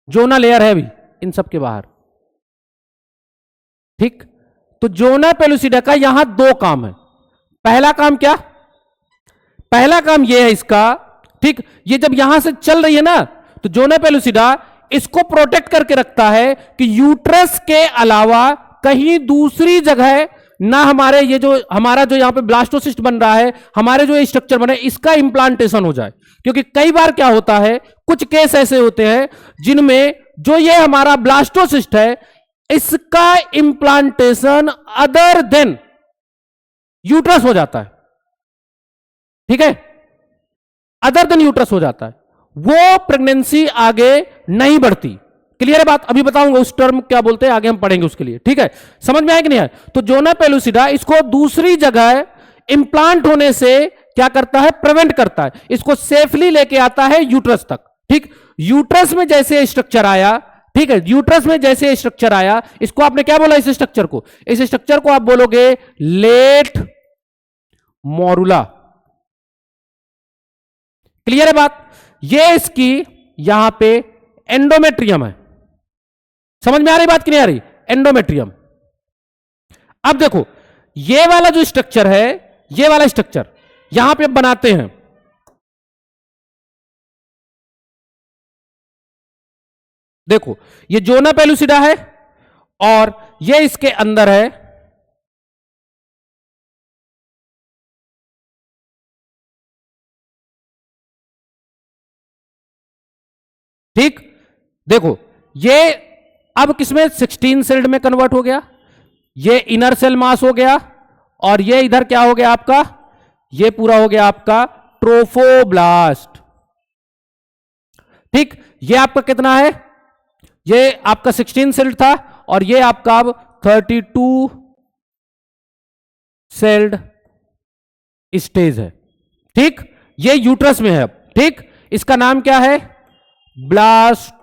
जोना लेयर है भी इन सबके बाहर, ठीक। तो जोना पेलुसिडा का यहां 2 काम है। पहला काम क्या? पहला काम यह है इसका, ठीक। ये जब यहां से चल रही है ना, तो जोना पेलुसिडा इसको प्रोटेक्ट करके रखता है कि यूट्रस के अलावा कहीं दूसरी जगह ना हमारे ये जो हमारा जो यहां पे ब्लास्टोसिस्ट बन रहा है, हमारे जो स्ट्रक्चर बने, इसका इंप्लांटेशन हो जाए। क्योंकि कई बार क्या होता है, कुछ केस ऐसे होते हैं जिनमें जो ये हमारा ब्लास्टोसिस्ट है, इसका इंप्लांटेशन अदर देन यूट्रस हो जाता है, ठीक है। अदर देन यूट्रस हो जाता है, वो प्रेगनेंसी आगे नहीं बढ़ती। क्लियर है बात? अभी बताऊंगा उस टर्म क्या बोलते हैं, आगे हम पढ़ेंगे उसके लिए, ठीक है। समझ में आया कि नहीं आया? तो जोना पेलुसिडा इसको दूसरी जगह इंप्लांट होने से क्या करता है? प्रिवेंट करता है, इसको सेफली लेके आता है यूट्रस तक, ठीक। यूट्रस में जैसे स्ट्रक्चर आया, ठीक है, यूट्रस में जैसे स्ट्रक्चर आया, इसको आपने क्या बोला? इस स्ट्रक्चर को, इस स्ट्रक्चर को आप बोलोगे लेट मोरुला। क्लियर है बात? ये इसकी यहां पे एंडोमेट्रियम है। समझ में आ रही बात कि नहीं आ रही? एंडोमेट्रियम। अब देखो, ये वाला जो स्ट्रक्चर है, ये वाला स्ट्रक्चर यहां पे बनाते हैं, देखो ये जोना पेलुसिडा है और ये इसके अंदर है, ठीक। देखो ये अब किसमें? 16 सेल्ड में कन्वर्ट हो गया, ये इनर सेल मास हो गया, और ये इधर क्या हो गया आपका? ये पूरा हो गया आपका ट्रोफोब्लास्ट, ठीक। ये आपका कितना है? ये आपका 16 सेल्ड था, और ये आपका अब 32 सेल्ड स्टेज है, ठीक। ये यूट्रस में है अब, ठीक। इसका नाम क्या है? ब्लास्टोसिस्ट,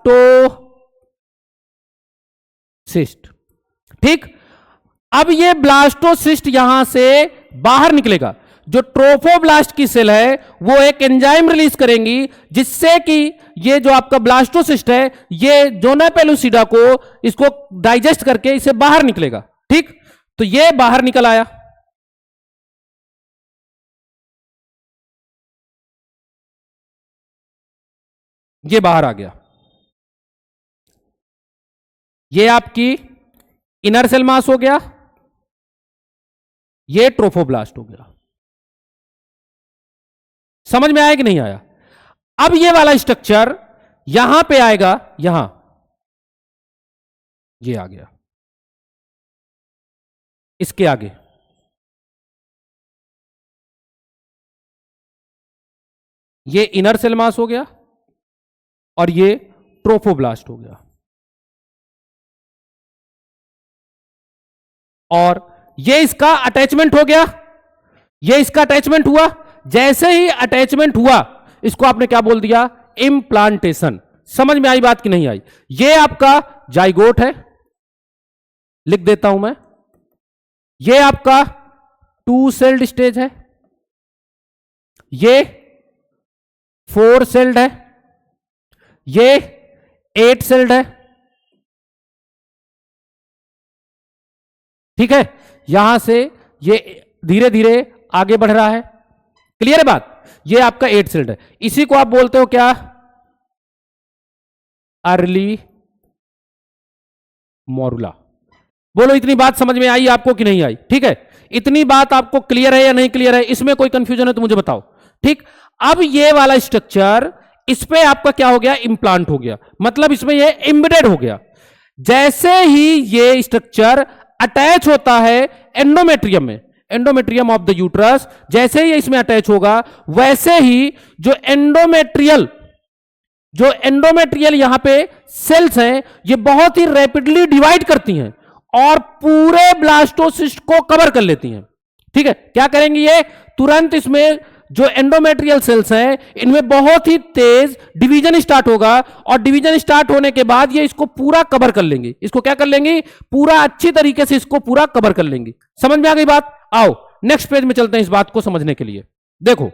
ठीक। अब ये ब्लास्टोसिस्ट यहां से बाहर निकलेगा। जो ट्रोफोब्लास्ट की सेल है वो एक एंजाइम रिलीज करेंगी, जिससे कि ये जो आपका ब्लास्टोसिस्ट है, ये जोना पेलुसिडा को इसको डाइजेस्ट करके इसे बाहर निकलेगा, ठीक। तो ये बाहर निकल आया, ये बाहर आ गया। ये आपकी इनर सेल मास हो गया, ये ट्रोफोब्लास्ट हो गया। समझ में आया कि नहीं आया? अब ये वाला स्ट्रक्चर यहां पे आएगा, यहां ये आ गया, इसके आगे ये इनर सेल मास हो गया और ये ट्रोफोब्लास्ट हो गया, और ये इसका अटैचमेंट हो गया, ये इसका अटैचमेंट हुआ। जैसे ही अटैचमेंट हुआ, इसको आपने क्या बोल दिया? इंप्लांटेशन। समझ में आई बात कि नहीं आई? ये आपका जाइगोट है, लिख देता हूं मैं। ये आपका 2 सेल्ड स्टेज है, ये 4 सेल्ड है, ये 8 सेल्ड है, ठीक है। यहां से ये धीरे धीरे आगे बढ़ रहा है। क्लियर है बात? ये आपका 8 सेल्ड है, इसी को आप बोलते हो क्या? Early morula. बोलो इतनी बात समझ में आई आपको कि नहीं आई? ठीक है, इतनी बात आपको क्लियर है या नहीं क्लियर है? इसमें कोई कंफ्यूजन है तो मुझे बताओ, ठीक। अब ये वाला स्ट्रक्चर इस पे आपका क्या हो गया, इंप्लांट हो गया, मतलब इसमें ये एम्बेडेड हो गया। जैसे ही ये स्ट्रक्चर अटैच होता है एंडोमेट्रियम में, एंडोमेट्रियम ऑफ द यूट्रस, जैसे ही इसमें अटैच होगा, वैसे ही जो एंडोमेट्रियल यहां पे सेल्स हैं, ये बहुत ही रैपिडली डिवाइड करती हैं और पूरे ब्लास्टोसिस्ट को कवर कर लेती हैं। ठीक है, क्या करेंगी ये, तुरंत इसमें जो एंडोमेट्रियल सेल्स हैं, इनमें बहुत ही तेज डिवीजन स्टार्ट होगा और डिवीजन स्टार्ट होने के बाद ये इसको पूरा कवर कर लेंगे। इसको क्या कर लेंगे, पूरा अच्छी तरीके से इसको पूरा कवर कर लेंगे। समझ में आ गई बात? आओ नेक्स्ट पेज में चलते हैं इस बात को समझने के लिए। देखो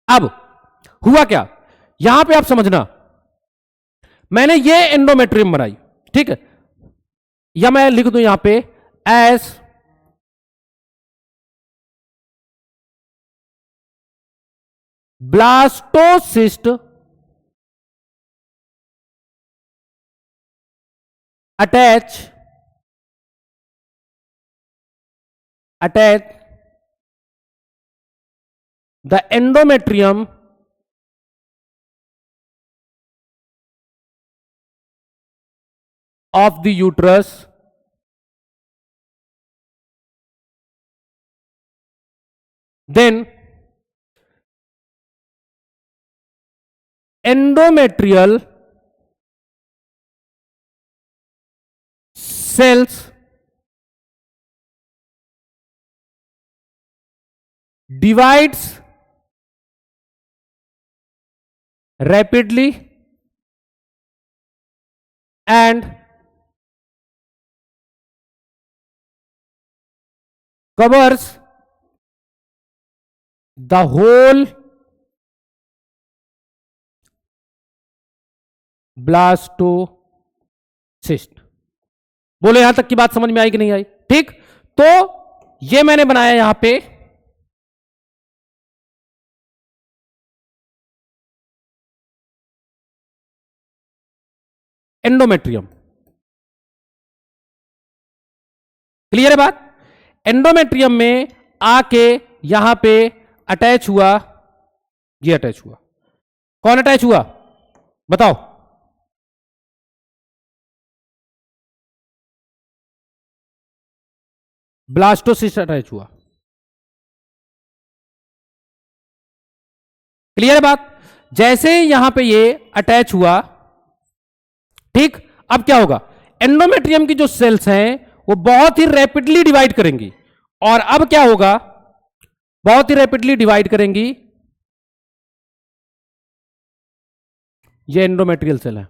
अब हुआ क्या, यहां पे आप समझना, मैंने ये एंडोमेट्रियम बनाई, ठीक है, या मैं लिख दूं यहां पे S blastocyst attach the endometrium of the uterus then endometrial cells divides rapidly and covers the whole blastocyst. बोलो यहां तक की बात समझ में आई कि नहीं आई? ठीक, तो ये मैंने बनाया यहां पे एंडोमेट्रियम। क्लियर है बात? एंडोमेट्रियम में आके यहां पे अटैच हुआ, ये अटैच हुआ। कौन अटैच हुआ बताओ? ब्लास्टोसिस्ट अटैच हुआ। क्लियर है बात? जैसे यहां पे ये अटैच हुआ, ठीक, अब क्या होगा, एंडोमेट्रियम की जो सेल्स हैं वो बहुत ही रैपिडली डिवाइड करेंगी, और अब क्या होगा, बहुत ही रैपिडली डिवाइड करेंगी। ये एंडोमेट्रियल सेल है,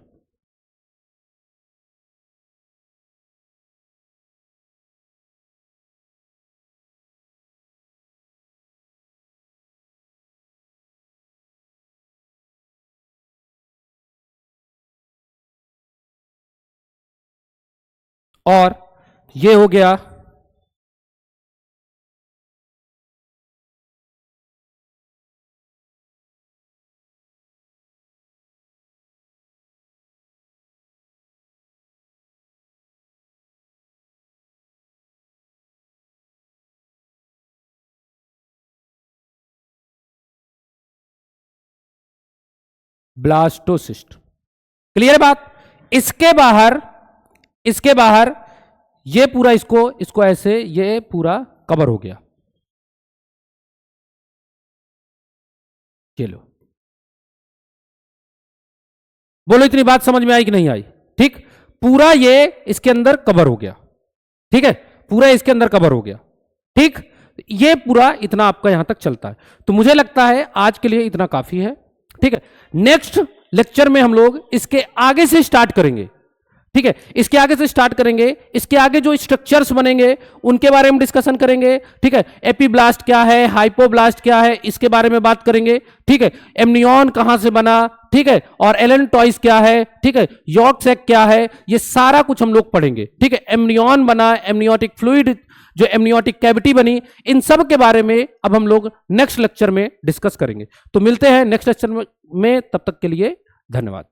और ये हो गया ब्लास्टोसिस्ट। क्लियर है बात? इसके बाहर ये पूरा इसको ऐसे ये पूरा कवर हो गया। चलो बोलो इतनी बात समझ में आई कि नहीं आई? ठीक, पूरा ये इसके अंदर कवर हो गया। ठीक है, पूरा इसके अंदर कवर हो गया। ठीक, ये पूरा इतना आपका यहां तक चलता है। तो मुझे लगता है आज के लिए इतना काफी है। ठीक है, नेक्स्ट लेक्चर में हम लोग इसके आगे से स्टार्ट करेंगे। ठीक है, इसके आगे से स्टार्ट करेंगे, इसके आगे जो स्ट्रक्चर्स बनेंगे उनके बारे में डिस्कशन करेंगे। ठीक है, एपीब्लास्ट क्या है, हाइपोब्लास्ट क्या है, इसके बारे में बात करेंगे। ठीक है, एमनियन कहां से बना, ठीक है, और एलेंटॉइस क्या है, ठीक है, यॉर्क सैक क्या है, ये सारा कुछ हम लोग पढ़ेंगे। ठीक है, एमनियन बना, एमनियोटिक फ्लूइड, जो एमनियोटिक कैविटी बनी, इन सब के बारे में अब हम लोग नेक्स्ट लेक्चर में डिस्कस करेंगे। तो मिलते हैं नेक्स्ट लेक्चर में, तब तक के लिए धन्यवाद।